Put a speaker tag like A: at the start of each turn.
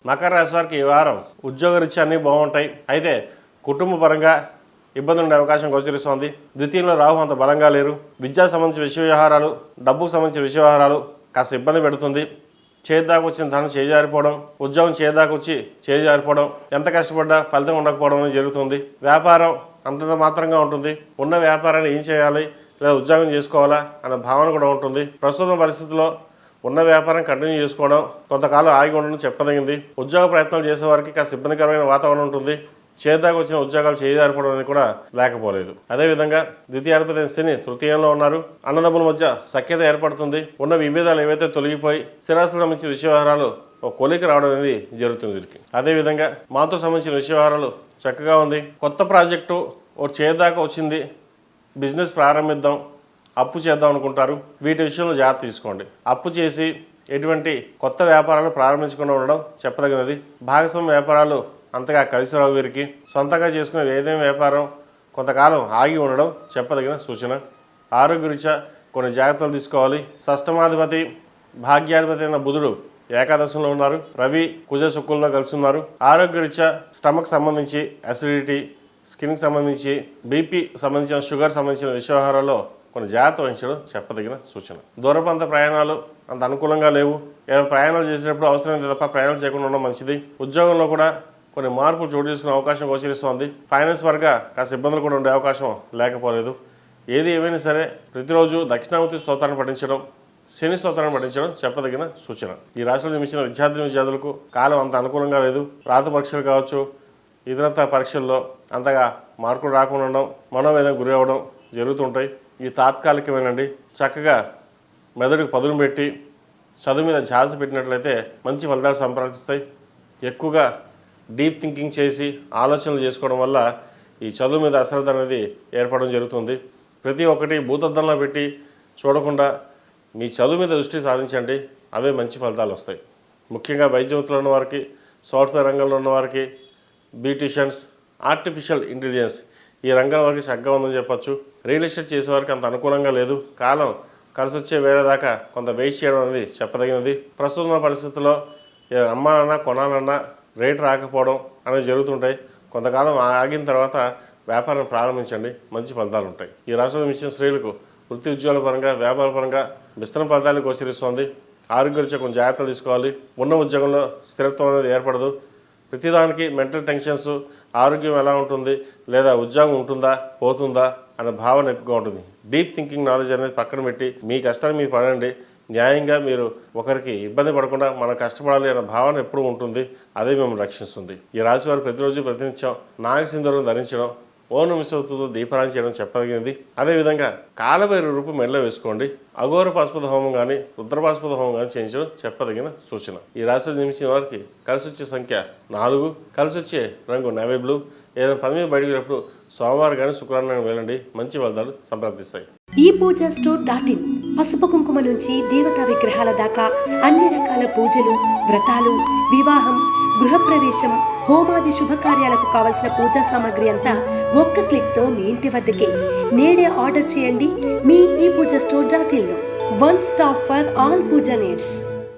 A: మకర రాశి వారికి ఈ వారం ఉద్యోగరీత్యా అన్నీ బాగుంటాయి. అయితే కుటుంబ పరంగా ఇబ్బంది ఉండే అవకాశం గోచరిస్తోంది. ద్వితీయంలో రాహు అంత బలంగా లేరు. విద్యాకు సంబంధించిన విషయ వ్యవహారాలు, డబ్బుకు సంబంధించిన విషయ వ్యవహారాలు కాస్త ఇబ్బంది పెడుతుంది. చేతిదాకా వచ్చిన ధనం చేజారిపోవడం, ఉద్యోగం చేతిదాకా వచ్చి చేజారిపోవడం, ఎంత కష్టపడ్డా ఫలితం ఉండకపోవడం అనేది జరుగుతుంది. వ్యాపారం అంతంత మాత్రంగా ఉంటుంది. ఉన్న వ్యాపారాన్ని ఏం చేయాలి లేదా ఉద్యోగం చేసుకోవాలా అన్న భావన కూడా ఉంటుంది. ప్రస్తుతం పరిస్థితుల్లో ఉన్న వ్యాపారం కంటిన్యూ చేసుకోవడం, కొంతకాలం ఆగి ఉండడం చెప్పదగింది. ఉద్యోగ ప్రయత్నాలు చేసే వారికి కాస్త ఇబ్బందికరమైన వాతావరణం ఉంటుంది. చేద్దాకు వచ్చిన ఉద్యోగాలు చేయజారిపోవడం అనేది కూడా లేకపోలేదు. అదేవిధంగా ద్వితీయాధిపతి శని తృతీయంలో ఉన్నారు. అన్నదమ్ముల మధ్య సఖ్యత ఏర్పడుతుంది. ఉన్న విభేదాలు ఏవైతే తొలగిపోయి స్థిరాస్తులకు సంబంధించిన విషయ వ్యవహారాలు ఒక కొలికి రావడం అనేది జరుగుతుంది వీరికి. అదేవిధంగా మాతో సంబంధించిన విషయ వ్యవహారాలు చక్కగా ఉంది. కొత్త ప్రాజెక్టు ఓ చేద్దాకా వచ్చింది, బిజినెస్ ప్రారంభిద్దాం, అప్పు చేద్దాం అనుకుంటారు. వీటి విషయంలో జాగ్రత్త తీసుకోండి. అప్పు చేసి ఎటువంటి కొత్త వ్యాపారాలు ప్రారంభించకుండా ఉండడం చెప్పదగినది. భాగస్వామ్య వ్యాపారాలు అంతగా కలిసి రావు వీరికి. సొంతంగా చేసుకునే ఏదైనా వ్యాపారం కొంతకాలం ఆగి ఉండడం చెప్పదగిన సూచన. ఆరోగ్యరీత్యా కొన్ని జాగ్రత్తలు తీసుకోవాలి. షష్టమాధిపతి భాగ్యాధిపతి అయిన బుధుడు ఏకాదశంలో ఉన్నారు. రవి కుజ శుక్రుల్లో కలిసి ఉన్నారు. ఆరోగ్యరీత్యా స్టమక్ సంబంధించి అసిడిటీ, స్కిన్కి సంబంధించి బీపీ సంబంధించిన షుగర్ సంబంధించిన విషయవహారాల్లో కొన్ని జాగ్రత్త వహించడం చెప్పదగిన సూచన. దూరప్రాంత ప్రయాణాలు అంత అనుకూలంగా లేవు. ఏదైనా ప్రయాణాలు చేసేటప్పుడు అవసరమైతే తప్ప ప్రయాణాలు చేయకుండా ఉండడం మంచిది. ఉద్యోగంలో కూడా కొన్ని మార్పులు చోటు చేసుకునే అవకాశం గోచరిస్తోంది. ఫైనాన్స్ పరంగా కాస్త ఇబ్బందులు కూడా ఉండే అవకాశం లేకపోలేదు. ఏది ఏమైనా సరే ప్రతిరోజు దక్షిణామూర్తి స్తోత్రాన్ని పఠించడం, శని స్తోత్రాన్ని పఠించడం చెప్పదగిన సూచన. ఈ రాశిలో జన్మించిన విద్యార్థులకు కాలం అంత అనుకూలంగా లేదు. రాత పరీక్షలు కావచ్చు, ఇతరత్ర పరీక్షల్లో అంతగా మార్కులు రాకుండా ఉండడం, మనోవేదన గురి అవ్వడం జరుగుతుంటాయి. ఇవి తాత్కాలికమేనండి. చక్కగా మెదడుకు పదును పెట్టి చదువు మీద ధ్యాస పెట్టినట్లయితే మంచి ఫలితాలు సంప్రాప్తిస్తాయి. ఎక్కువగా డీప్ థింకింగ్ చేసి ఆలోచనలు చేసుకోవడం వల్ల ఈ చదువు మీద అశ్రద్ధ అనేది ఏర్పడడం జరుగుతుంది. ప్రతి ఒక్కటి భూతద్దంలో పెట్టి చూడకుండా మీ చదువు మీద దృష్టి సాధించండి. అవే మంచి ఫలితాలు వస్తాయి. ముఖ్యంగా వైద్యవృత్తులు ఉన్న వారికి, సాఫ్ట్వేర్ రంగంలో ఉన్న వారికి, బ్యూటిషియన్స్, ఆర్టిఫిషియల్ ఇంటెలిజెన్స్ ఈ రంగం వారికి చక్కగా ఉందని చెప్పచ్చు. రియల్ ఎస్టేట్ చేసేవారికి అంత అనుకూలంగా లేదు. కాలం కలిసి వచ్చే వేరే దాకా కొంత వెయిట్ చేయడం అనేది చెప్పదగినది. ప్రస్తుతం పరిస్థితుల్లో అమ్మాలన్నా కొనాలన్నా రేటు రాకపోవడం అనేది జరుగుతుంటాయి. కొంతకాలం ఆగిన తర్వాత వ్యాపారం ప్రారంభించండి, మంచి ఫలితాలు ఉంటాయి. ఈ రాష్ట్రంలో ఇచ్చిన స్త్రీలకు వృత్తి ఉద్యోగాల పరంగా, వ్యాపార పరంగా విస్తరణ ఫలితాలను గోచరిస్తోంది. ఆరోగ్యరీత్యా కొంచెం జాగ్రత్తలు తీసుకోవాలి. ఉన్న ఉద్యోగంలో స్థిరత్వం అనేది ఏర్పడదు. ప్రతిదానికి మెంటల్ టెన్షన్స్, ఆరోగ్యం ఎలా ఉంటుంది లేదా ఉద్యోగం ఉంటుందా పోతుందా అనే భావన ఎక్కువగా ఉంటుంది. డీప్ థింకింగ్ నాలెడ్జ్ అనేది పక్కన పెట్టి మీ కష్టాన్ని మీరు పడండి. న్యాయంగా మీరు ఒకరికి ఇబ్బంది పడకుండా మనం కష్టపడాలి అనే భావన ఎప్పుడూ ఉంటుంది. అదే మిమ్మల్ని రక్షిస్తుంది. ఈ రాశి వారు ప్రతిరోజు ప్రతినిత్యం నాగసింధూరం ధరించడం, ఓం మిసవుతో దీపారాయణ చేయడం చెప్పదగినది. అదేవిధంగా కాలభైరవ రూపం మెడలో వేసుకోండి. అఘోర పాశుపత హోమం కానీ రుద్రపాశుపత హోమం కానీ చేయించడం చెప్పదగిన సూచన. ఈ రాశిలో జన్మించిన వారికి కలిసి వచ్చే సంఖ్య 4, కలిసి వచ్చే రంగు నేవీ బ్లూ. ఏదైనా పని మీద బయటకు వెళ్ళినప్పుడు సోమవారం కానీ శుక్రవారం కానీ వెళ్ళండి, మంచి ఫలితాలు సంప్రాప్తిస్తాయి.
B: ఈ పూజా స్టోర్.in పసుపు కుంకుమ నుంచి దేవతా విగ్రహాల దాకా అన్ని రకాల పూజలు, వ్రతాలు, వివాహం, గృహప్రవేశం, హోమాది శుభకార్యాలకు కావలసిన పూజా సామాగ్రి అంతా ఒక్క క్లిక్ తో మీ ఇంటి వద్దకే. నేడే ఆర్డర్ చేయండి మీ ఈ పూజా స్టోర్.in లో. One stop for all puja needs.